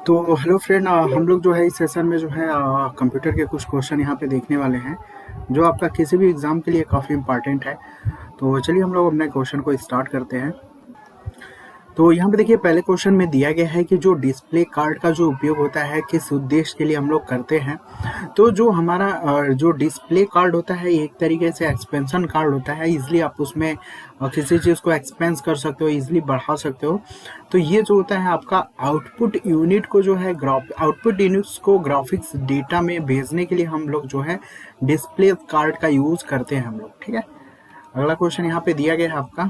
तो hello friend, हम लोग जो है इस सेशन में जो है कंप्यूटर के कुछ क्वेश्चन यहाँ पे देखने वाले हैं जो आपका किसी भी एग्ज़ाम के लिए काफ़ी इम्पोर्टेंट है। तो चलिए हम लोग अपने क्वेश्चन को स्टार्ट करते हैं। तो यहाँ पे देखिए, पहले क्वेश्चन में दिया गया है कि जो डिस्प्ले कार्ड का जो उपयोग होता है किस उद्देश्य के लिए हम लोग करते हैं। तो जो हमारा जो डिस्प्ले कार्ड होता है एक तरीके से एक्सपेंशन कार्ड होता है। इजीली आप उसमें किसी चीज़ को एक्सपेंस कर सकते हो, इजीली बढ़ा सकते हो। तो ये जो होता है आपका आउटपुट यूनिट को जो है आउटपुट यूनिट्स को ग्राफिक्स डेटा में भेजने के लिए हम लोग जो है डिस्प्ले कार्ड का यूज़ करते हैं हम लोग। ठीक है, अगला क्वेश्चन यहाँ पे दिया गया है आपका।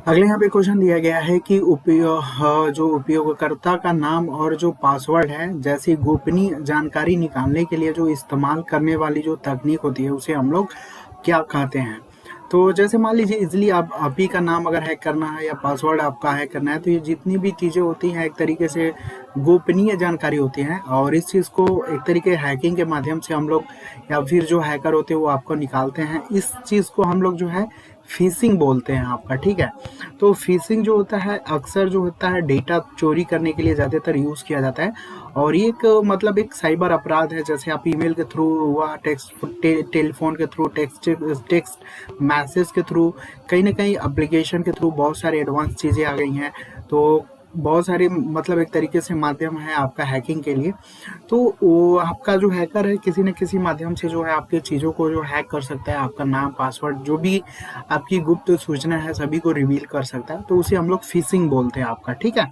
अगले यहाँ पे क्वेश्चन दिया गया है कि जो उपयोगकर्ता का नाम और जो पासवर्ड है जैसी गोपनीय जानकारी निकालने के लिए जो इस्तेमाल करने वाली जो तकनीक होती है उसे हम लोग क्या कहते हैं। तो जैसे मान लीजिए इजीली आप ही का नाम अगर हैक करना है या पासवर्ड आपका हैक करना है, तो ये जितनी भी चीज़ें होती हैं एक तरीके से गोपनीय जानकारी होती हैं, और इस चीज़ को एक तरीके हैकिंग के माध्यम से हम लोग या फिर जो हैकर होते हैं वो आपको निकालते हैं। इस चीज़ को हम लोग जो है फिशिंग बोलते हैं आपका। ठीक है, तो फिशिंग जो होता है अक्सर जो होता है डेटा चोरी करने के लिए ज़्यादातर यूज़ किया जाता है, और ये एक मतलब एक साइबर अपराध है। जैसे आप ईमेल के थ्रू हुआ, टेलीफोन के थ्रू, टेक्स्ट मैसेज के थ्रू, कहीं ना कहीं एप्लीकेशन के थ्रू बहुत सारी एडवांस चीज़ें आ गई हैं। तो बहुत सारे मतलब एक तरीके से माध्यम है आपका हैकिंग के लिए। तो वो आपका जो हैकर है किसी न किसी माध्यम से जो है आपकी चीज़ों को जो हैक कर सकता है, आपका नाम, पासवर्ड, जो भी आपकी गुप्त सूचना है सभी को रिवील कर सकता है। तो उसे हम लोग फिशिंग बोलते हैं आपका। ठीक है,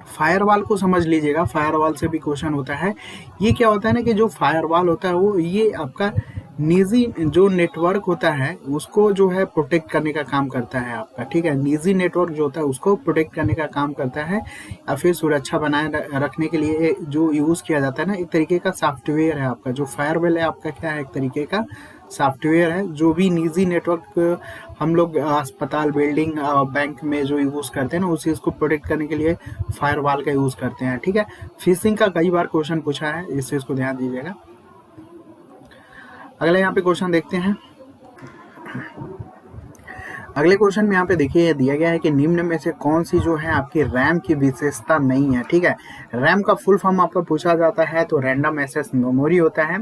फायरवॉल को समझ लीजिएगा। फायरवॉल से भी क्वेश्चन होता है। ये क्या होता है ना कि जो फायरवॉल होता है वो ये आपका निजी जो नेटवर्क होता है उसको जो है प्रोटेक्ट करने का काम करता है आपका। ठीक है, निजी नेटवर्क जो होता है उसको प्रोटेक्ट करने का काम करता है, या फिर सुरक्षा बनाए रखने के लिए जो यूज़ किया जाता है ना, एक तरीके का सॉफ्टवेयर है आपका। जो फायरवॉल है आपका क्या है, एक तरीके का सॉफ्टवेयर है। जो भी निजी नेटवर्क हम लोग अस्पताल, बिल्डिंग, बैंक में जो यूज़ करते हैं ना, उस चीज़ को प्रोटेक्ट करने के लिए फायरवॉल का यूज़ करते हैं। ठीक है, फिशिंग का कई बार क्वेश्चन पूछा है, इस चीज़ को ध्यान दीजिएगा। अगला यहाँ पे क्वेश्चन देखते हैं। अगले क्वेश्चन में यहाँ पे देखिए दिया गया है कि निम्न में से कौन सी जो है आपकी रैम की विशेषता नहीं है। ठीक है, रैम का फुल फॉर्म आपका पूछा जाता है तो रैंडम एक्सेस मेमोरी होता है,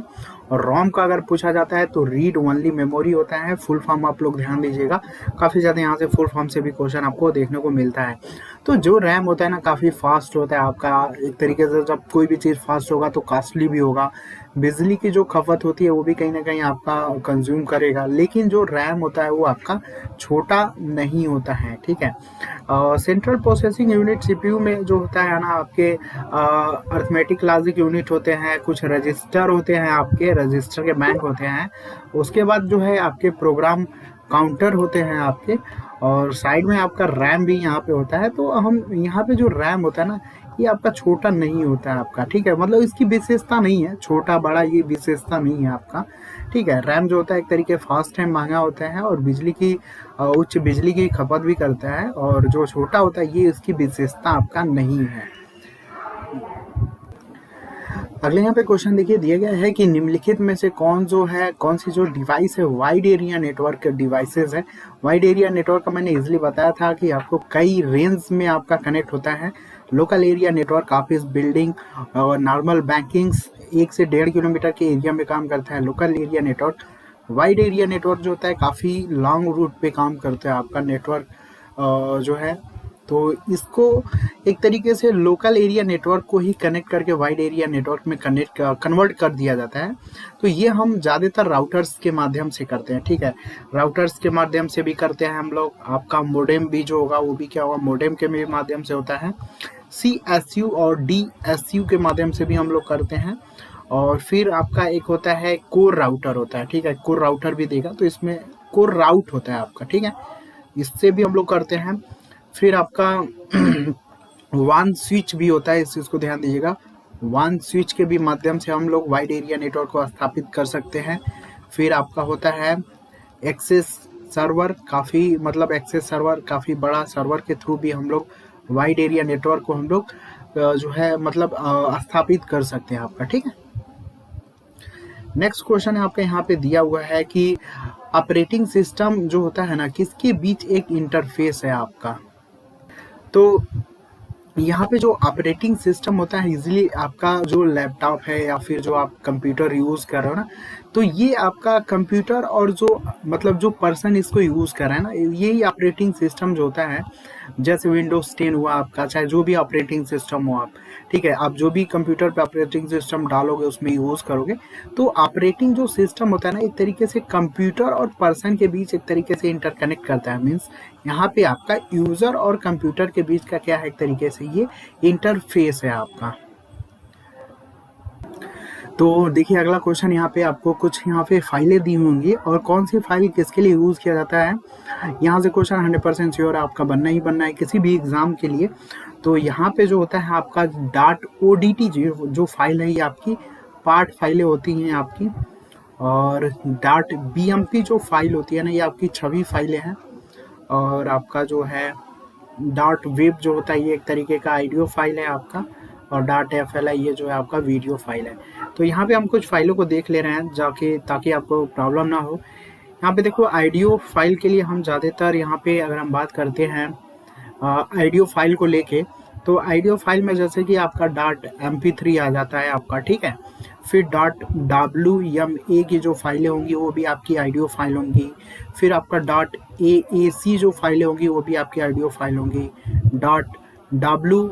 और रोम का अगर पूछा जाता है तो रीड ओनली मेमोरी होता है। फुल फॉर्म आप लोग ध्यान दीजिएगा, काफ़ी ज़्यादा यहाँ से फुल फॉर्म से भी क्वेश्चन आपको देखने को मिलता है। तो जो रैम होता है ना काफ़ी फास्ट होता है आपका। एक तरीके से जब कोई भी चीज़ फास्ट होगा तो कॉस्टली भी होगा, बिजली की जो खपत होती है वो भी कहीं ना कहीं आपका कंज्यूम करेगा। लेकिन जो रैम होता है वो आपका छोटा नहीं होता है। ठीक है, सेंट्रल प्रोसेसिंग यूनिट सीपीयू में जो होता है ना आपके अर्थमेटिक लॉजिक यूनिट होते हैं, कुछ रजिस्टर होते हैं, आपके रजिस्टर के बैंक होते हैं। उसके बाद जो है आपके प्रोग्राम काउंटर होते हैं आपके, और साइड में आपका रैम भी यहाँ पे होता है। तो हम यहाँ पे जो रैम होता है ना ये आपका छोटा नहीं होता है आपका। ठीक है, मतलब इसकी विशेषता नहीं है, छोटा बड़ा ये विशेषता नहीं है आपका। ठीक है, रैम जो होता है एक तरीके फास्ट है, महंगा होता है, और बिजली की उच्च बिजली की खपत भी करता है, और जो छोटा होता है ये इसकी विशेषता आपका नहीं है। अगले यहाँ पे क्वेश्चन देखिए दिया गया है कि निम्नलिखित में से कौन सी जो डिवाइस है वाइड एरिया नेटवर्क के डिवाइसेस है। वाइड एरिया नेटवर्क का मैंने इजीली बताया था कि आपको कई रेंज में आपका कनेक्ट होता है। Local area network office, building और नॉर्मल बैंकिंग्स 1 से 1.5 किलोमीटर के एरिया में काम करता है local area network. Wide area network जो होता है काफ़ी लॉन्ग रूट पे काम करता है आपका नेटवर्क जो है। तो इसको एक तरीके से लोकल एरिया नेटवर्क को ही कनेक्ट करके वाइड एरिया नेटवर्क में कन्वर्ट कर दिया जाता है। तो ये हम ज़्यादातर राउटर्स के माध्यम से करते हैं। ठीक है, राउटर्स के माध्यम से भी करते हैं हम लोग। आपका मोडेम भी जो होगा वो भी क्या होगा, मोडेम के भी माध्यम से होता है। CSU और DSU के माध्यम से भी हम लोग करते हैं। और फिर आपका एक होता है कोर राउटर होता है। ठीक है, कोर राउटर भी देगा, तो इसमें कोर राउट होता है आपका। ठीक है, इससे भी हम लोग करते हैं। फिर आपका वन स्विच भी होता है, इस चीज़ को ध्यान दीजिएगा। वन स्विच के भी माध्यम से हम लोग वाइड एरिया नेटवर्क को स्थापित कर सकते हैं। फिर आपका होता है एक्सेस सर्वर, एक्सेस सर्वर काफ़ी बड़ा सर्वर के थ्रू भी हम लोग वाइड एरिया नेटवर्क को हम लोग जो है स्थापित कर सकते हैं आपका। ठीक है, नेक्स्ट क्वेश्चन आपके यहाँ पे दिया हुआ है कि ऑपरेटिंग सिस्टम जो होता है ना किसके बीच एक इंटरफेस है आपका। तो यहाँ पे जो ऑपरेटिंग सिस्टम होता है इजीली आपका जो लैपटॉप है या फिर जो आप कंप्यूटर यूज़ कर रहे हो ना, तो ये आपका कंप्यूटर और जो मतलब जो पर्सन इसको यूज़ कर रहा है ना, यही ऑपरेटिंग सिस्टम जो होता है, जैसे विंडोज 10 हुआ आपका, चाहे जो भी ऑपरेटिंग सिस्टम हो आप, ठीक है, आप जो भी कंप्यूटर पे ऑपरेटिंग सिस्टम डालोगे उसमें यूज़ करोगे, तो ऑपरेटिंग जो सिस्टम होता है ना, एक तरीके से कंप्यूटर और पर्सन के बीच एक तरीके से इंटरकनेक्ट करता है। मीन्स यहाँ पे आपका यूज़र और कंप्यूटर के बीच का क्या है, एक तरीके से ये इंटरफेस है आपका। तो देखिए अगला क्वेश्चन, यहाँ पे आपको कुछ यहाँ पे फाइलें दी होंगी और कौन सी फाइल किसके लिए यूज़ किया जाता है, यहाँ से क्वेश्चन 100% श्योर आपका बनना ही बनना है किसी भी एग्ज़ाम के लिए। तो यहाँ पे जो होता है आपका .odt जो फाइल है, ये आपकी पार्ट फाइलें होती हैं आपकी, और .bmp जो फाइल होती है ना, ये आपकी छवि फाइलें हैं, और आपका जो है .web जो होता है ये एक तरीके का ऑडियो फाइल है आपका, और .fli ये जो है आपका वीडियो फाइल है। तो यहाँ पे हम कुछ फाइलों को देख ले रहे हैं जाके, ताकि आपको प्रॉब्लम ना हो। यहाँ पे देखो ऑडियो फाइल के लिए हम ज़्यादातर यहाँ पे अगर हम बात करते हैं ऑडियो फाइल को लेके, तो ऑडियो फाइल में जैसे कि आपका .mp3 आ जाता है आपका, ठीक है, फिर .wma की जो फाइलें होंगी वो भी आपकी ऑडियो फाइल होंगी, फिर आपका .aac जो फाइलें होंगी वो भी आपकी ऑडियो फाइल होंगी, .wva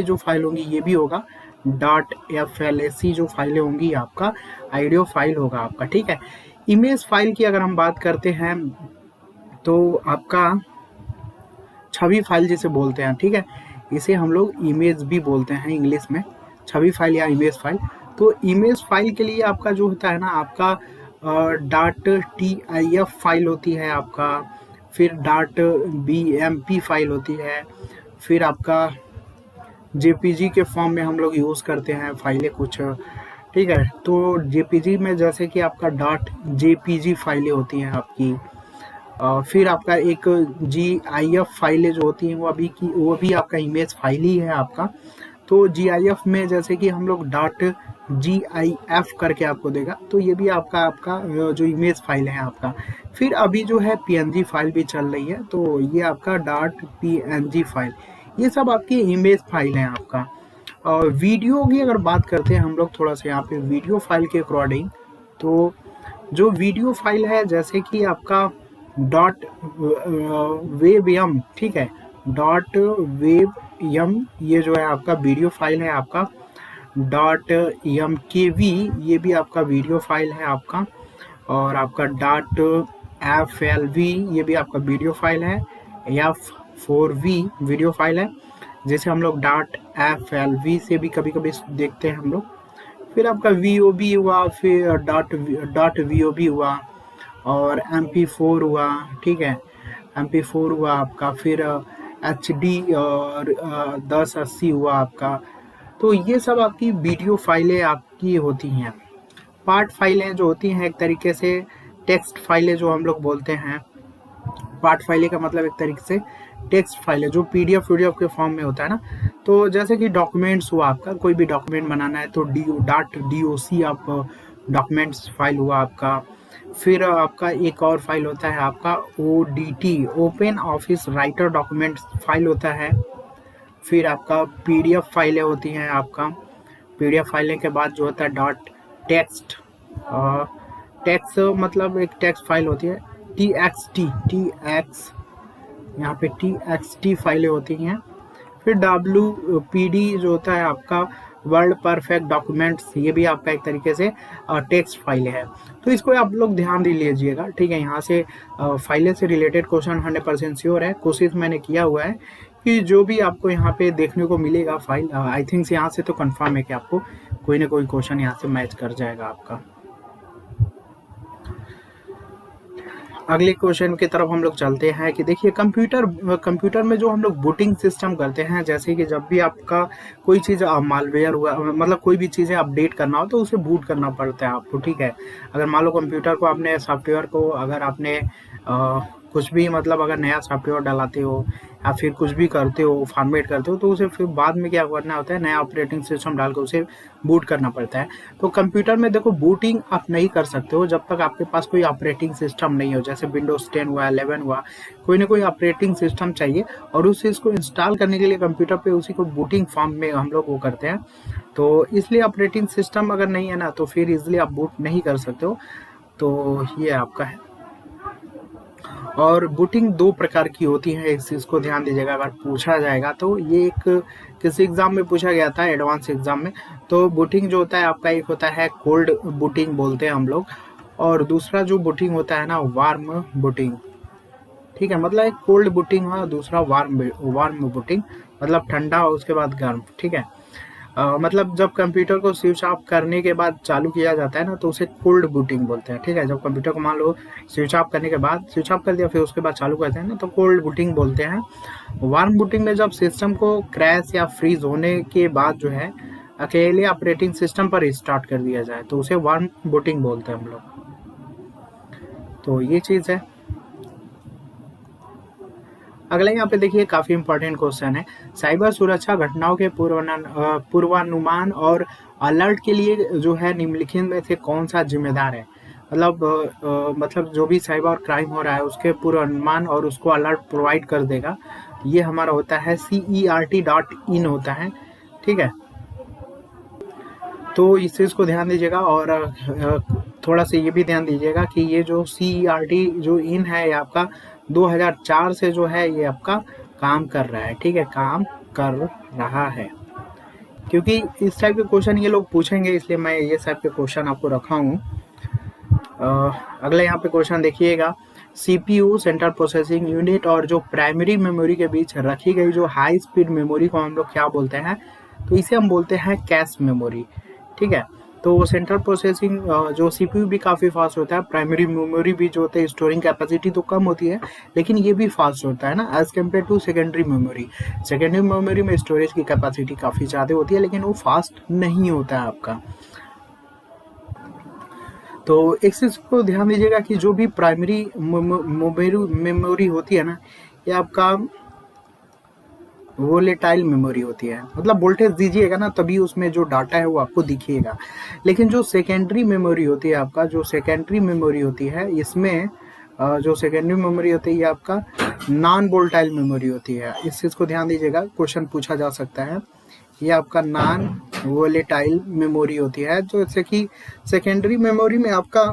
जो फाइल होंगी ये भी होगा, .flac जो फाइलें होंगी आपका ऑडियो फाइल होगा आपका, ठीक है। इमेज फाइल की अगर हम बात करते हैं तो आपका छवि फाइल जिसे बोलते हैं, ठीक है, इसे हम लोग इमेज भी बोलते हैं इंग्लिश में, छवि फाइल या इमेज फाइल। तो इमेज फाइल के लिए आपका जो होता है ना, आपका .tif फाइल होती है आपका, फिर .bmp फाइल होती है, फिर आपका जेपीजी के फॉर्म में हम लोग यूज़ करते हैं फाइलें कुछ, ठीक है। तो जेपीजी में जैसे कि आपका .jpg फाइलें होती हैं आपकी, फिर आपका एक GIF फाइलें जो होती हैं वो भी आपका इमेज फाइल ही है आपका। तो GIF में जैसे कि हम लोग .gif करके आपको देगा, तो ये भी आपका जो इमेज फाइल है आपका। फिर अभी जो है PNG फाइल भी चल रही है, तो ये आपका .png फाइल, ये सब आपकी इमेज फाइल है आपका। और वीडियो की अगर बात करते हैं हम लोग थोड़ा सा यहाँ पे वीडियो फाइल के अकॉर्डिंग, तो जो वीडियो फाइल है जैसे कि आपका .webm, ठीक है, .webm ये जो है आपका वीडियो फाइल है आपका, .mkv ये भी आपका वीडियो फाइल है आपका, और आपका .flv ये भी आपका वीडियो फाइल है, f4v वीडियो फाइल है, जैसे हम लोग .flv से भी कभी कभी देखते हैं हम लोग। फिर आपका vob हुआ, फिर .vob हुआ, और MP4 हुआ, ठीक है, MP4 हुआ आपका, फिर HD और 1080 हुआ आपका। तो ये सब आपकी वीडियो फाइलें आपकी होती हैं। पार्ट फाइलें जो होती हैं एक तरीके से टेक्स्ट फाइलें जो हम लोग बोलते हैं, पार्ट फाइलें का मतलब एक तरीके से टेक्स्ट फाइल है जो PDF के फॉर्म में होता है ना। तो जैसे कि डॉक्यूमेंट्स हुआ आपका, कोई भी डॉक्यूमेंट बनाना है तो .doc आप डॉक्यूमेंट्स फाइल हुआ आपका। फिर आपका एक और फाइल होता है आपका ODT, open office writer documents file होता है। फिर आपका PDF फाइलें होती हैं आपका, PDF फाइलें के बाद जो होता है टेक्स्ट, टेक्स्ट मतलब एक टेक्स्ट फाइल होती है, TXT यहाँ पे TXT फाइलें होती हैं। फिर WPD जो होता है आपका वर्ड परफेक्ट डॉक्यूमेंट्स, ये भी आपका एक तरीके से टेक्स्ट फाइलें हैं। तो इसको आप लोग ध्यान दे लीजिएगा, ठीक है। यहाँ से फाइलें से रिलेटेड क्वेश्चन 100% श्योर है, कोशिश मैंने किया हुआ है कि जो भी आपको यहाँ पे देखने को मिलेगा फाइल, आई थिंक यहाँ से तो कंफर्म है कि आपको कोई ना कोई क्वेश्चन यहाँ से मैच कर जाएगा आपका। अगले क्वेश्चन की तरफ हम लोग चलते हैं कि देखिए कंप्यूटर में जो हम लोग बूटिंग सिस्टम करते हैं, जैसे कि जब भी आपका कोई चीज़ मालवेयर हुआ, मतलब कोई भी चीज़ें अपडेट करना हो तो उसे बूट करना पड़ता है आपको, ठीक है। अगर मान लो कंप्यूटर को आपने सॉफ्टवेयर को अगर आपने कुछ भी मतलब अगर नया सॉफ्टवेयर डलाते हो या फिर कुछ भी करते हो, फॉर्मेट करते हो, तो उसे फिर बाद में क्या करना होता है, नया ऑपरेटिंग सिस्टम डाल के उसे बूट करना पड़ता है। तो कंप्यूटर में देखो बूटिंग आप नहीं कर सकते हो जब तक आपके पास कोई ऑपरेटिंग सिस्टम नहीं हो, जैसे विंडोज 10 हुआ, 11 हुआ, कोई ना कोई ऑपरेटिंग सिस्टम चाहिए, और उस चीज़ को इंस्टॉल करने के लिए कंप्यूटर पे उसी को बूटिंग फॉर्म में हम लोग वो करते हैं। तो इसलिए ऑपरेटिंग सिस्टम अगर नहीं है ना, तो फिर इजिली आप बूट नहीं कर सकते हो। तो ये आपका है। और बूटिंग दो प्रकार की होती है, इस चीज़ को ध्यान दीजिएगा, अगर पूछा जाएगा तो ये एक किसी एग्ज़ाम में पूछा गया था, एडवांस एग्ज़ाम में। तो बूटिंग जो होता है आपका, एक होता है कोल्ड बूटिंग बोलते हैं हम लोग, और दूसरा जो बूटिंग होता है ना, वार्म बूटिंग। ठीक है, मतलब एक कोल्ड बूटिंग है, दूसरा वार्म वार्म बूटिंग, मतलब ठंडा और उसके बाद गर्म। ठीक है, मतलब जब कंप्यूटर को स्विच ऑफ करने के बाद चालू किया जाता है ना, तो उसे कोल्ड बूटिंग बोलते हैं। ठीक है, जब कंप्यूटर को मान लो स्विच ऑफ करने के बाद, स्विच ऑफ कर दिया फिर उसके बाद चालू करते हैं ना, तो कोल्ड बूटिंग बोलते हैं। वार्म बूटिंग में जब सिस्टम को क्रैश या फ्रीज होने के बाद जो है अकेले ऑपरेटिंग सिस्टम पर स्टार्ट कर दिया जाए, तो उसे वार्म बूटिंग बोलते हैं हम लोग। तो ये चीज़ है। अगला यहाँ पे देखिए काफ़ी इंपॉर्टेंट क्वेश्चन है, साइबर सुरक्षा घटनाओं के पूर्वानुमान और अलर्ट के लिए जो है निम्नलिखित में से कौन सा जिम्मेदार है। मतलब जो भी साइबर क्राइम हो रहा है उसके पूर्वानुमान और उसको अलर्ट प्रोवाइड कर देगा, ये हमारा होता है CERT.in होता है। ठीक है, तो इस चीज़ को ध्यान दीजिएगा, और थोड़ा सा ये भी ध्यान दीजिएगा कि ये जो CERT जो इन है, ये आपका 2004 से जो है ये आपका काम कर रहा है। ठीक है, काम कर रहा है, क्योंकि इस टाइप के क्वेश्चन ये लोग पूछेंगे, इसलिए मैं ये टाइप के क्वेश्चन आपको रखा हूँ। अगला यहाँ पे क्वेश्चन देखिएगा, CPU सेंट्रल प्रोसेसिंग यूनिट और जो प्राइमरी मेमोरी के बीच रखी गई जो हाई स्पीड मेमोरी को हम लोग क्या बोलते हैं, तो इसे हम बोलते हैं कैश मेमोरी। ठीक है, तो सेंट्रल प्रोसेसिंग जो CPU भी काफ़ी फास्ट होता है, प्राइमरी मेमोरी भी जो होता है स्टोरिंग कैपेसिटी तो कम होती है, लेकिन ये भी फास्ट होता है ना, as compare to secondary memory. Secondary memory में स्टोरेज की कैपेसिटी काफ़ी ज़्यादा होती है, लेकिन वो फास्ट नहीं होता है आपका। तो एक चीज़ को ध्यान दीजिएगा कि जो भी प्राइमरी मेमोरी होती है ना, ये आपका वोलेटाइल मेमोरी होती है, मतलब वोल्टेज दीजिएगा ना तभी उसमें जो डाटा है वो आपको दिखिएगा। लेकिन जो सेकेंडरी मेमोरी होती है आपका, जो सेकेंडरी मेमोरी होती है, इसमें जो सेकेंडरी मेमोरी होती है ये आपका नॉन वोलेटाइल मेमोरी होती है। इस चीज़ को ध्यान दीजिएगा, क्वेश्चन पूछा जा सकता है। ये आपका नॉन वोलेटाइल मेमोरी होती है, जो जैसे कि सेकेंडरी मेमोरी में आपका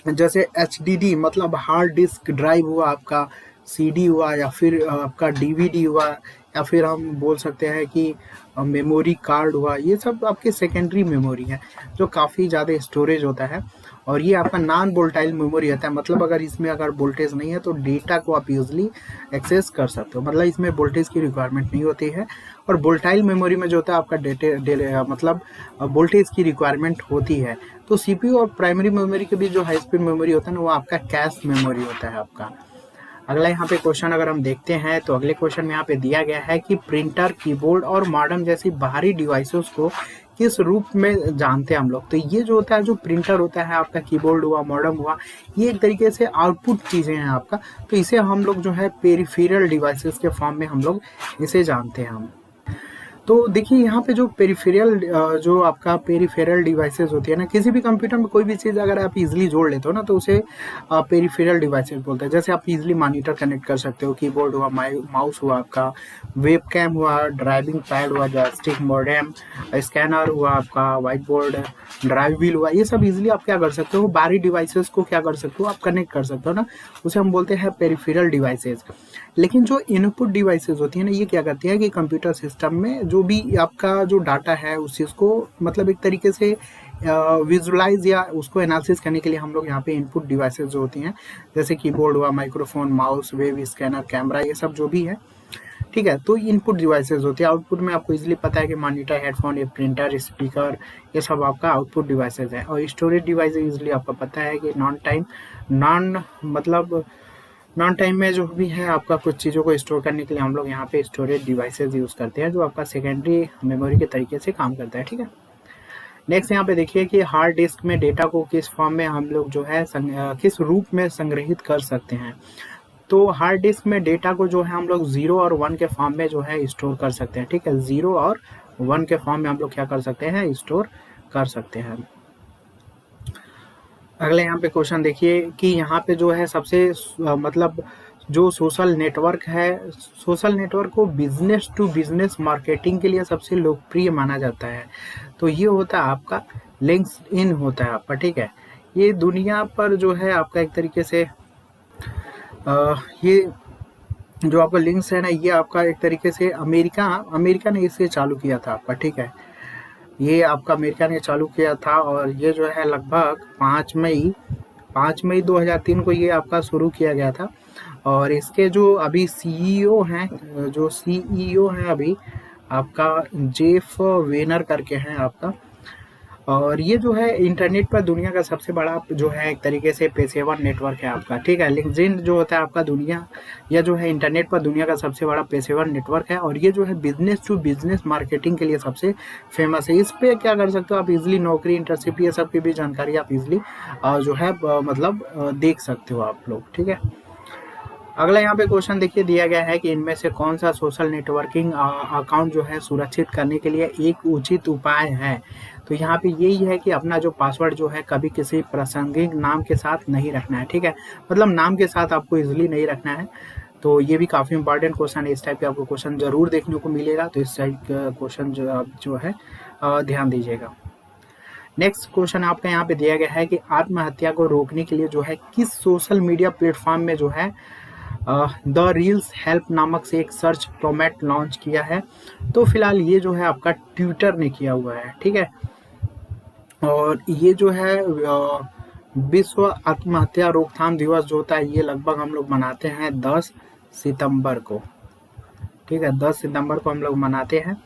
जैसे HDD मतलब हार्ड डिस्क ड्राइव हुआ, आपका CD हुआ, या फिर आपका DVD हुआ, या फिर हम बोल सकते हैं कि मेमोरी कार्ड हुआ, ये सब आपके सेकेंडरी मेमोरी है जो काफ़ी ज़्यादा स्टोरेज होता है। और ये आपका नॉन वोलेटाइल मेमोरी होता है, मतलब अगर इसमें अगर वोल्टेज नहीं है तो डेटा को आप यूजली एक्सेस कर सकते हो, मतलब इसमें वोल्टेज की रिक्वायरमेंट नहीं होती है। और वोलेटाइल मेमोरी में जो होता है आपका मतलब वोल्टेज की रिक्वायरमेंट होती है। तो CPU और प्राइमरी मेमोरी के बीच जो हाई स्पीड मेमोरी होता है ना, वो आपका कैश मेमोरी होता है आपका। अगला यहाँ पे क्वेश्चन अगर हम देखते हैं, तो अगले क्वेश्चन में यहाँ पे दिया गया है कि प्रिंटर, कीबोर्ड और मॉडेम जैसी बाहरी डिवाइसेस को किस रूप में जानते हैं हम लोग। तो ये जो होता है, जो प्रिंटर होता है आपका, कीबोर्ड हुआ, मॉडेम हुआ, ये एक तरीके से आउटपुट चीज़ें हैं आपका, तो इसे हम लोग जो है पेरिफेरल डिवाइसेस के फॉर्म में हम लोग इसे जानते हैं हम। तो देखिए यहाँ पे जो जो आपका पेरिफेरल डिवाइसेस होती है ना, किसी भी कंप्यूटर में कोई भी चीज़ अगर आप इजीली जोड़ लेते हो ना, तो उसे पेरिफेरल डिवाइसेस बोलते हैं। जैसे आप इजीली मॉनिटर कनेक्ट कर सकते हो, कीबोर्ड हुआ, माउस हुआ, आपका वेबकैम हुआ, ड्राइविंग पैड हुआ, जॉयस्टिक, मॉडेम, स्कैनर हुआ, आपका व्हाइट बोर्ड, ड्राइव व्हील हुआ, ये सब इजीली आप क्या कर सकते हो, बाहरी डिवाइसेस को क्या कर सकते हो, आप कनेक्ट कर सकते हो ना, उसे हम बोलते हैं पेरिफेरल डिवाइसेस। लेकिन जो इनपुट डिवाइसेस होती है ना, ये क्या करती है कि कंप्यूटर सिस्टम में जो भी आपका जो डाटा है उस चीज़ को मतलब एक तरीके से विजुलाइज या उसको एनालिसिस करने के लिए हम लोग यहाँ पे इनपुट डिवाइसेस जो होती हैं, जैसे कीबोर्ड हुआ, microphone, mouse, web scanner, camera, ये सब जो भी है, ठीक है, तो इनपुट डिवाइसेस होती है। आउटपुट में आपको इजीली पता है कि मॉनिटर, हेडफोन, ये प्रिंटर, स्पीकर, ये सब आपका आउटपुट डिवाइसेस है। और स्टोरेज डिवाइसेस इजीली आपको पता है कि नॉन टाइम में जो भी है आपका कुछ चीज़ों को स्टोर करने के लिए हम लोग यहाँ पे स्टोरेज डिवाइसेस यूज़ करते हैं, जो आपका सेकेंडरी मेमोरी के तरीके से काम करता है। ठीक है, नेक्स्ट यहाँ पे देखिए कि हार्ड डिस्क में डेटा को किस फॉर्म में हम लोग जो है किस रूप में संग्रहित कर सकते हैं। तो हार्ड डिस्क में डेटा को जो है हम लोग 0 और 1 के फॉर्म में जो है स्टोर कर सकते हैं, ठीक है। 0 और 1 के फॉर्म में हम लोग क्या कर सकते हैं, स्टोर कर सकते हैं। अगले यहाँ पे क्वेश्चन देखिए कि यहाँ पे जो है सबसे मतलब जो सोशल नेटवर्क है, सोशल नेटवर्क को बिजनेस टू बिजनेस मार्केटिंग के लिए सबसे लोकप्रिय माना जाता है। तो ये होता है आपका लिंक्डइन होता है आपका, ठीक है। ये दुनिया पर जो है आपका एक तरीके से ये जो आपका लिंक्स है ना, ये आपका एक तरीके से अमेरिका ने इसे चालू किया था आपका, ठीक है। ये आपका अमेरिका ने चालू किया था और ये जो है लगभग 5 मई 2003 को ये आपका शुरू किया गया था। और इसके जो अभी सीईओ हैं अभी आपका जेफ वेनर करके हैं आपका। और ये जो है इंटरनेट पर दुनिया का सबसे बड़ा जो है एक तरीके से पेशेवर नेटवर्क है आपका, ठीक है। लिंक्डइन जो होता है आपका या जो है इंटरनेट पर दुनिया का सबसे बड़ा पेशेवर नेटवर्क है और ये जो है बिजनेस टू बिजनेस मार्केटिंग के लिए सबसे फेमस है। इस पे क्या कर सकते हो आप, इजिली नौकरी, इंटर्नशिप, ये सब की भी जानकारी आप इजिली जो है मतलब देख सकते हो आप लोग, ठीक है। अगला यहाँ पे क्वेश्चन देखिए दिया गया है कि इनमें से कौन सा सोशल नेटवर्किंग अकाउंट जो है सुरक्षित करने के लिए एक उचित उपाय है। तो यहाँ पे यही है कि अपना जो पासवर्ड जो है कभी किसी प्रासंगिक नाम के साथ नहीं रखना है, ठीक है। मतलब नाम के साथ आपको इजीली नहीं रखना है। तो ये भी काफ़ी इंपॉर्टेंट क्वेश्चन है, इस टाइप के आपको क्वेश्चन जरूर देखने को मिलेगा। तो इस टाइप का क्वेश्चन जो है ध्यान दीजिएगा। नेक्स्ट क्वेश्चन आपका यहाँ पे दिया गया है कि आत्महत्या को रोकने के लिए जो है किस सोशल मीडिया प्लेटफॉर्म में जो है द रील्स हेल्प नामक से एक सर्च फॉर्मेट लॉन्च किया है। तो फिलहाल ये जो है आपका ट्विटर ने किया हुआ है, ठीक है। और ये जो है विश्व आत्महत्या रोकथाम दिवस जो होता है ये लगभग हम लोग मनाते हैं 10 सितंबर को, ठीक है। 10 सितंबर को हम लोग मनाते हैं।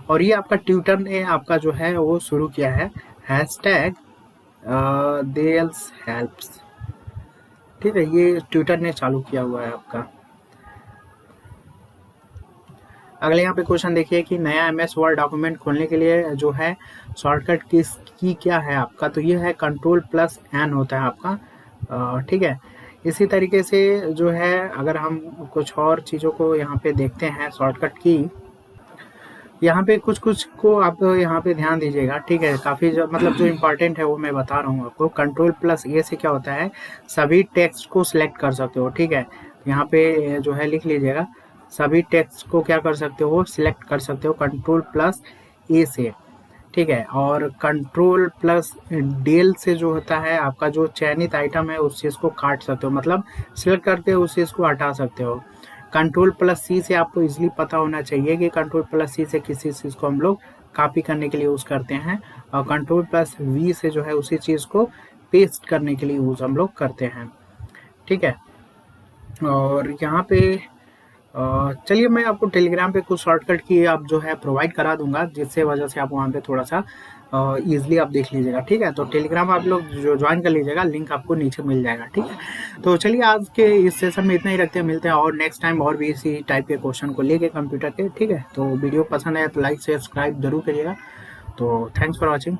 और ये आपका ट्विटर ने आपका जो है वो शुरू किया है हैशटैग देल्स हेल्प्स, ठीक है। ये ट्विटर ने चालू किया हुआ है आपका। अगले यहाँ पे क्वेश्चन देखिए कि नया एमएस वर्ड डॉक्यूमेंट खोलने के लिए जो है शॉर्टकट की क्या है आपका। तो ये है Ctrl+N होता है आपका, ठीक है। इसी तरीके से जो है अगर हम कुछ और चीज़ों को यहाँ पे देखते हैं शॉर्टकट की, यहाँ पे कुछ को आप यहाँ पे ध्यान दीजिएगा, ठीक है। काफ़ी मतलब जो इम्पोर्टेंट है वो मैं बता रहा हूँ आपको। Ctrl+A से क्या होता है, सभी टेक्स्ट को सिलेक्ट कर सकते हो, ठीक है। यहाँ पे जो है लिख लीजिएगा, सभी टेक्स्ट को क्या कर सकते हो, सिलेक्ट कर सकते हो Ctrl+A से, ठीक है। और Ctrl+Del से जो होता है आपका जो चयनित आइटम है उस चीज़ को काट सकते हो, मतलब सिलेक्ट करके उस चीज़ को हटा सकते हो। Ctrl+C से आपको इजीली पता होना चाहिए कि Ctrl+C से किसी चीज़ को हम लोग कॉपी करने के लिए यूज़ करते हैं और Ctrl+V से जो है उसी चीज़ को पेस्ट करने के लिए यूज़ हम लोग करते हैं, ठीक है। और यहाँ पे चलिए मैं आपको टेलीग्राम पे कुछ शॉर्टकट की आप जो है प्रोवाइड करा दूंगा, जिससे वजह से आप वहाँ पे थोड़ा सा ईजिली आप देख लीजिएगा, ठीक है। तो टेलीग्राम आप लोग जो ज्वाइन कर लीजिएगा, लिंक आपको नीचे मिल जाएगा, ठीक है। तो चलिए आज के इस सेशन में इतना ही रखते हैं, मिलते हैं और नेक्स्ट टाइम और भी इसी टाइप के क्वेश्चन को लेके कंप्यूटर के, ठीक है। तो वीडियो पसंद आया तो लाइक शेयर सब्सक्राइब जरूर करिएगा। तो थैंक्स फॉर वॉचिंग।